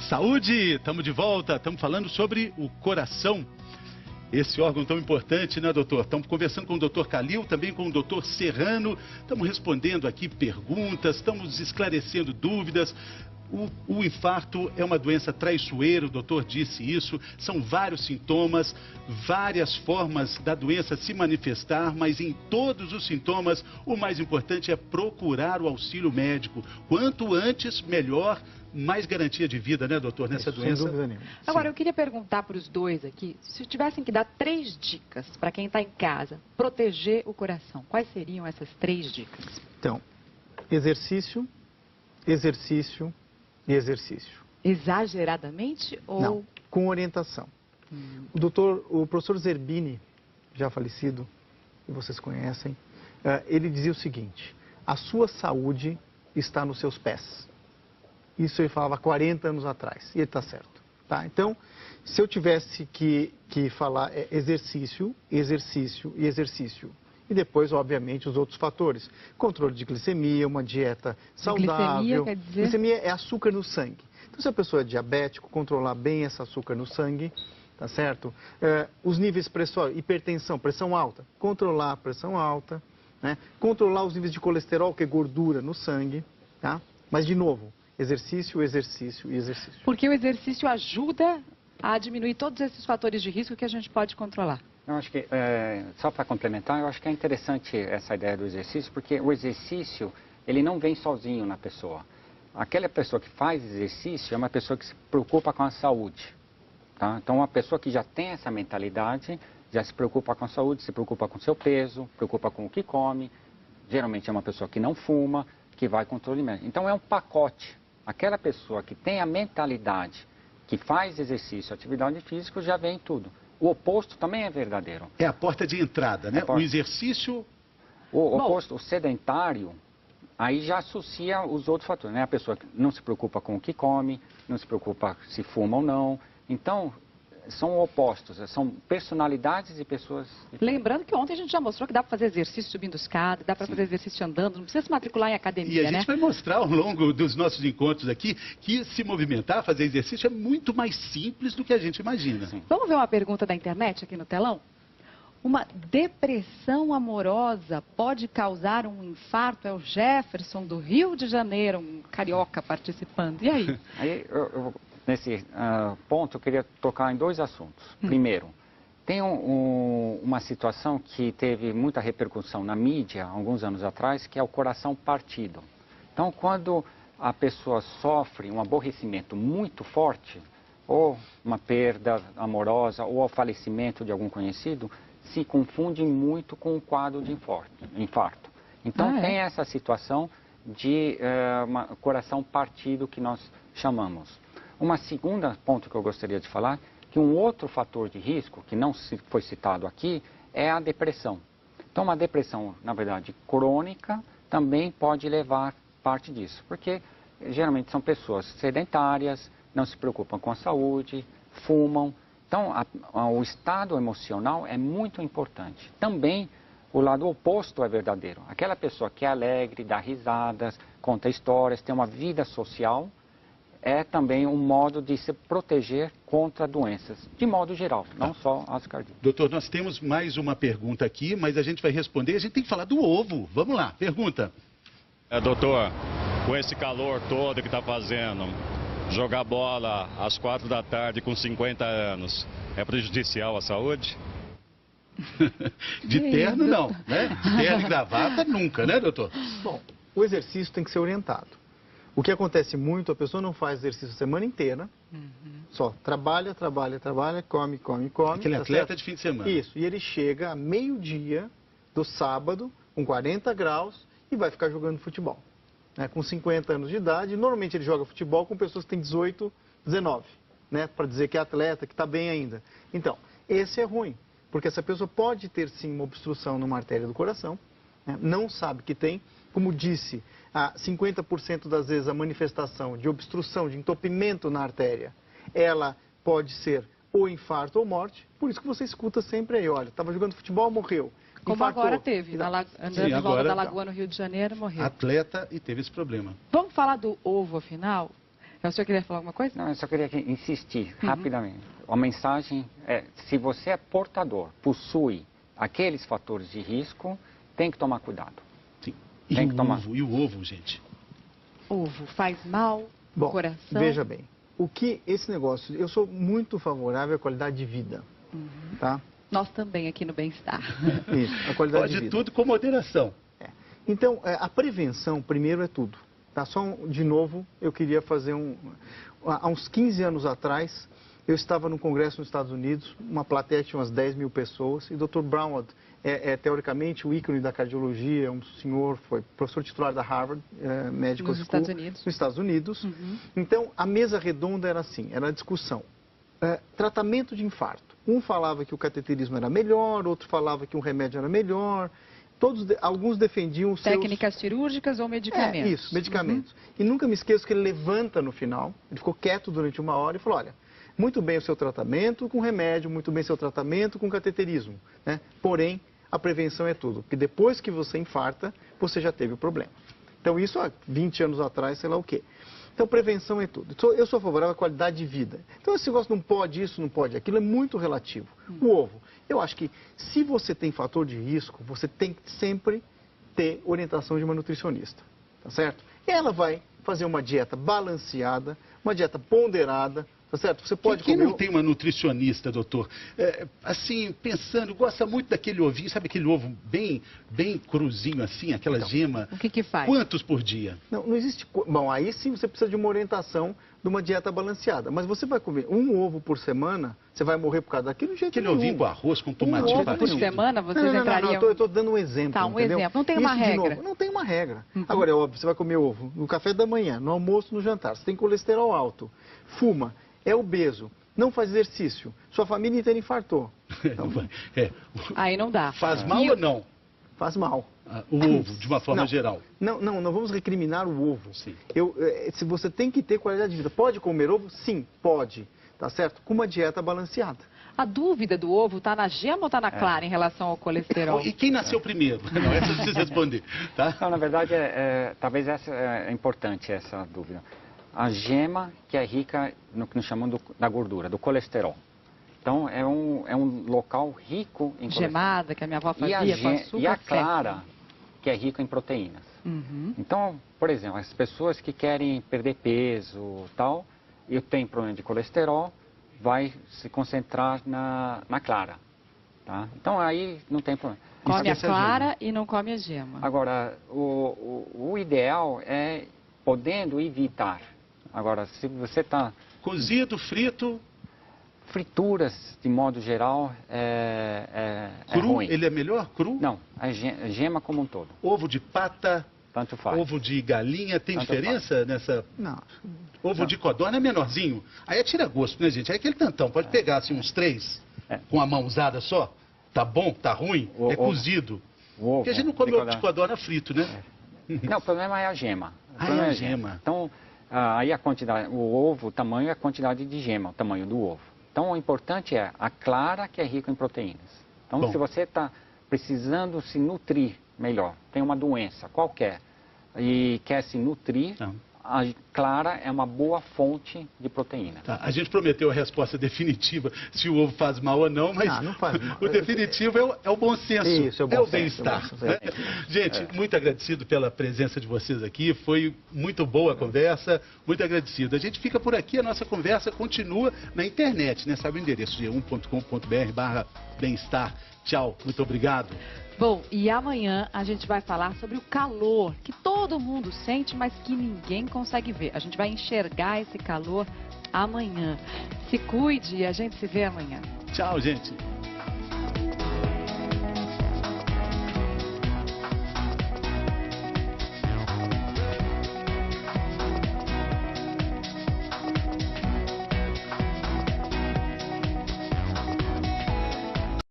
Saúde! Estamos de volta, estamos falando sobre o coração. Esse órgão tão importante, né, doutor? Estamos conversando com o doutor Calil, também com o doutor Serrano. Estamos respondendo aqui perguntas, estamos esclarecendo dúvidas. O infarto é uma doença traiçoeira, o doutor disse isso. São vários sintomas, várias formas da doença se manifestar, mas em todos os sintomas, o mais importante é procurar o auxílio médico. Quanto antes, melhor, mais garantia de vida, né, doutor, nessa doença? Sem dúvida nenhuma. Agora, eu queria perguntar para os dois aqui, se tivessem que dar 3 dicas para quem está em casa, proteger o coração, quais seriam essas 3 dicas? Então, exercício, exercício e exercício. Exageradamente ou... Não, com orientação. O professor Zerbini, já falecido, que vocês conhecem, ele dizia o seguinte: a sua saúde está nos seus pés. Isso ele falava há 40 anos atrás, e ele está certo. Tá? Então, se eu tivesse que falar exercício, exercício e exercício. E depois, obviamente, os outros fatores. Controle de glicemia, uma dieta saudável. Glicemia quer dizer? Glicemia é açúcar no sangue. Então, se a pessoa é diabético, controlar bem esse açúcar no sangue, tá certo? Os níveis de pressão, hipertensão, pressão alta, controlar a pressão alta, né? Controlar os níveis de colesterol, que é gordura no sangue, tá? Mas, de novo, exercício, exercício e exercício. Porque o exercício ajuda a diminuir todos esses fatores de risco que a gente pode controlar. Eu acho que, só para complementar, eu acho que é interessante essa ideia do exercício, porque o exercício, ele não vem sozinho na pessoa. Aquela pessoa que faz exercício é uma pessoa que se preocupa com a saúde. Tá? Então, uma pessoa que já tem essa mentalidade, já se preocupa com a saúde, se preocupa com o seu peso, preocupa com o que come, geralmente é uma pessoa que não fuma, que vai controle médico. Então, é um pacote. Aquela pessoa que tem a mentalidade, que faz exercício, atividade física, já vem tudo. O oposto também é verdadeiro. É a porta de entrada, né? O exercício... O oposto, o sedentário, aí já associa os outros fatores, né? A pessoa que não se preocupa com o que come, não se preocupa se fuma ou não. Então, são opostos, são personalidades e pessoas... Lembrando que ontem a gente já mostrou que dá para fazer exercício subindo escada, dá para fazer exercício andando, não precisa se matricular em academia, E a gente vai mostrar ao longo dos nossos encontros aqui que se movimentar, fazer exercício é muito mais simples do que a gente imagina. Sim. Vamos ver uma pergunta da internet aqui no telão? Uma depressão amorosa pode causar um infarto? É o Jefferson do Rio de Janeiro, um carioca participando. E aí? Aí, nesse ponto, eu queria tocar em 2 assuntos. Primeiro, tem uma situação que teve muita repercussão na mídia, alguns anos atrás, que é o coração partido. Então, quando a pessoa sofre um aborrecimento muito forte, ou uma perda amorosa, ou o falecimento de algum conhecido, se confunde muito com o quadro de infarto. Então, tem essa situação de coração partido que nós chamamos. Uma segunda ponto que eu gostaria de falar, que um outro fator de risco, que não foi citado aqui, é a depressão. Então, uma depressão, na verdade, crônica, também pode levar parte disso. Porque, geralmente, são pessoas sedentárias, não se preocupam com a saúde, fumam. Então, o estado emocional é muito importante. Também, o lado oposto é verdadeiro. Aquela pessoa que é alegre, dá risadas, conta histórias, tem uma vida social, é também um modo de se proteger contra doenças, de modo geral, não só as cardíacas. Doutor, nós temos mais uma pergunta aqui, mas a gente vai responder. A gente tem que falar do ovo. Vamos lá, pergunta. Doutor, com esse calor todo que está fazendo, jogar bola às 4 da tarde com 50 anos, é prejudicial à saúde? De terno, não, né? De terno e gravata, nunca, né, doutor? Bom, o exercício tem que ser orientado. O que acontece muito, a pessoa não faz exercício a semana inteira, só trabalha, come. Aquele tá atleta certo? de fim de semana. Isso, e ele chega a meio-dia do sábado, com 40 graus, e vai ficar jogando futebol. Né? Com 50 anos de idade, normalmente ele joga futebol com pessoas que têm 18, 19, né? Para dizer que é atleta, que está bem ainda. Então, esse é ruim, porque essa pessoa pode ter sim uma obstrução numa artéria do coração, né? Não sabe que tem, como disse, 50% das vezes a manifestação de obstrução, de entupimento na artéria, ela pode ser ou infarto ou morte, por isso que você escuta sempre aí, olha, estava jogando futebol, morreu. Como Infartou. agora teve, andando em volta da Lagoa no Rio de Janeiro, morreu. Atleta e teve esse problema. Vamos falar do ovo, afinal? O senhor queria falar alguma coisa? Não, eu só queria insistir rapidamente. A mensagem é, se você é portador, possui aqueles fatores de risco, tem que tomar cuidado. Sim. E o ovo, gente? Ovo faz mal, Bom, coração? veja bem, o que esse negócio, eu sou muito favorável à qualidade de vida, tá? Nós também aqui no Bem-Estar. Isso, a qualidade de Pode vida. tudo com moderação. Então, a prevenção, primeiro, é tudo. Tá? De novo, eu queria fazer há uns 15 anos atrás, eu estava num congresso nos Estados Unidos, uma plateia tinha umas 10 mil pessoas, e o Dr. Brownwood teoricamente, o ícone da cardiologia, um senhor, foi professor titular da Harvard Medical School. Nos Estados Unidos. Então, a mesa redonda era assim, era a discussão. Tratamento de infarto. Um falava que o cateterismo era melhor, outro falava que um remédio era melhor. Alguns defendiam os técnicas cirúrgicas ou medicamentos? Isso, medicamentos. E nunca me esqueço que ele levanta no final, ele ficou quieto durante uma hora e falou, olha, muito bem o seu tratamento com remédio, muito bem o seu tratamento com cateterismo, né? Porém, a prevenção é tudo, porque depois que você infarta, você já teve o problema. Então, isso há 20 anos atrás, sei lá o quê. Então, prevenção é tudo. Eu sou favorável à qualidade de vida. Então, esse negócio não pode isso, não pode aquilo, é muito relativo. O ovo. Eu acho que se você tem fator de risco, você tem que sempre ter orientação de uma nutricionista. Tá certo? E ela vai fazer uma dieta balanceada, uma dieta ponderada. Tá certo? Você pode Quem comer... não tem uma nutricionista, doutor, assim, pensando, gosta muito daquele ovinho, sabe aquele ovo bem cruzinho assim, aquela gema? O que faz? Quantos por dia? Não existe... Bom, aí sim você precisa de uma orientação de uma dieta balanceada. Mas você vai comer um ovo por semana, você vai morrer por causa daquilo, gente. Aquele ovinho com arroz, com tomate ovo por semana, vocês entrariam... Eu estou dando um exemplo, tá, entendeu? Exemplo. Não tem uma regra. Não tem uma regra. Agora, é óbvio, você vai comer ovo no café da manhã, no almoço, no jantar. Você tem colesterol alto, fuma, é obeso, não faz exercício, sua família inteira infartou. Então, aí não dá. Faz mal ou não? Faz mal. O ovo, de uma forma geral. Não vamos recriminar o ovo. Sim. Se você tem que ter qualidade de vida, pode comer ovo? Sim, pode. Tá certo? Com uma dieta balanceada. A dúvida do ovo está na gema ou está na clara em relação ao colesterol? E quem nasceu primeiro? Não, essa eu preciso responder. Tá? Não, na verdade, talvez essa é importante, essa dúvida. A gema, que é rica no que nós chamamos da gordura, do colesterol. Então, é um local rico em colesterol. Gemada, que a minha avó fazia com açúcar. E a clara, que é rica em proteínas. Então, por exemplo, as pessoas que querem perder peso tal, e tem problema de colesterol, vai se concentrar na clara. Tá? Então, aí não tem problema. Come a clara e não come a gema. Agora, o ideal é podendo evitar. Agora, se você está... Cozido, frito... Frituras, de modo geral, cru, ruim. Ele é melhor cru? Não, a gema como um todo. Ovo de pata, tanto faz. Ovo de galinha, tem diferença nessa? Não. Ovo de codorna é menorzinho. Aí é tira gosto, né, gente? Aí aquele tantão, pode pegar assim uns 3 com a mãozada só. Tá bom, tá ruim, cozido. Porque a gente não come ovo de codorna frito, né? Não, o problema é a gema. É a gema. Então, aí a quantidade, o ovo, o tamanho é a quantidade de gema, o tamanho do ovo. Então, o importante é a clara, que é rica em proteínas. Então, se você está precisando se nutrir melhor, tem uma doença qualquer e quer se nutrir, a clara é uma boa fonte de proteína. Tá, a gente prometeu a resposta definitiva se o ovo faz mal ou não, mas não faz mal. O definitivo é o bom senso, isso, é o bem-estar. Gente, muito agradecido pela presença de vocês aqui, foi muito boa a conversa, muito agradecido. A gente fica por aqui, a nossa conversa continua na internet, né? Sabe o endereço, g1.com.br/bem-estar. Tchau, muito obrigado. Bom, e amanhã a gente vai falar sobre o calor, que todo mundo sente, mas que ninguém consegue ver. A gente vai enxergar esse calor amanhã. Se cuide e a gente se vê amanhã. Tchau, gente.